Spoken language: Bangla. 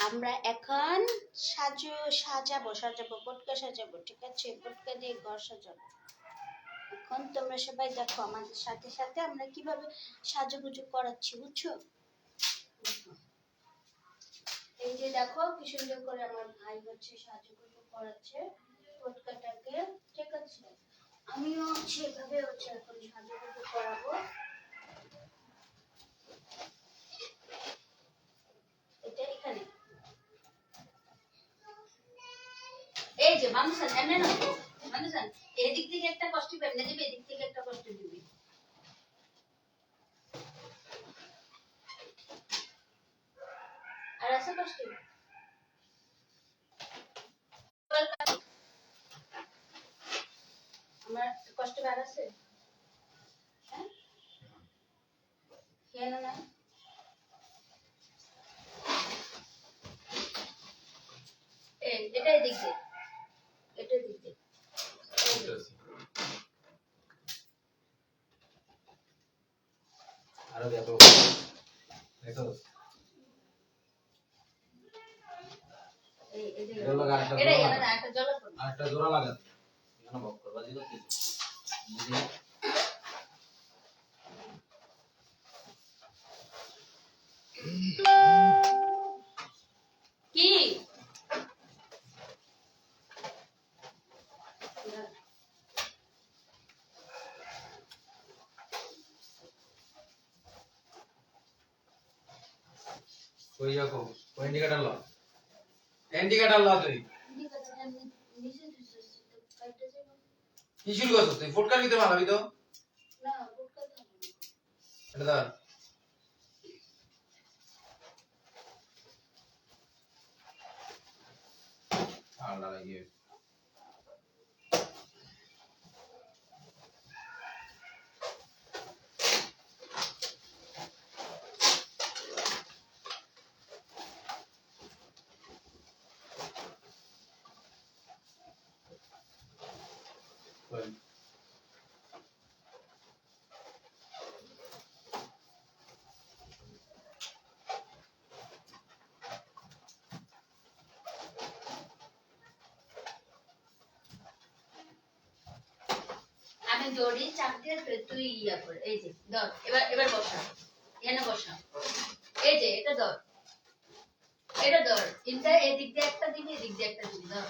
আমরা এখন সাজাবো পটকা সাজাবো, ঠিক আছে? পটকা দিয়ে ঘর সাজাবো। এখন তোমরা সবাই দেখো আমাদের সাথে সাথে আমরা কিভাবে সাজুগুজু করাচ্ছি, বুঝছো? এই যে দেখো কি সুন্দর করে আমার ভাই হচ্ছে সাজুগুজু করাচ্ছে পটকাটাকে, ঠিক আছে? আমিও সেভাবে হচ্ছে এখন সাজুগুজু করাবো। এটা এখানে এই যে মানুষান এমন না তো, মানুষান এদিক থেকে একটা কষ্ট পেয়ে দিবে, এদিক থেকে একটা কষ্ট দিবি। আর আছে কষ্ট আমার কষ্ট আর আছে, হ্যাঁ কেন না? এটাই দিক দে, এটাই দিক দে। আরো দেখো দেখো এই এই জোড়া লাগা, একটা জল একটা জোড়া লাগা এখানে বক করবা দিও কি কি কই যাকো কই ইন্ডিকেটর লাও, ইন্ডিকেটর লাও তুই কি শুরু করছ তুই? ফুটকার ভিতরে মারাবি তো না, ফুটকা দাও এটা ধর আল্লাহ লাগিয়ে কই আমি দড়ি চাপ দিয়ে তুই ইয়া কর। এই যে ধর, এবার এবার বসা, এখানে বসা। এই যে এটা ধর, এটা ধর, তিনটা এদিক দিয়ে একটা দিবি, এদিক দিয়ে একটা দিবি, ধর।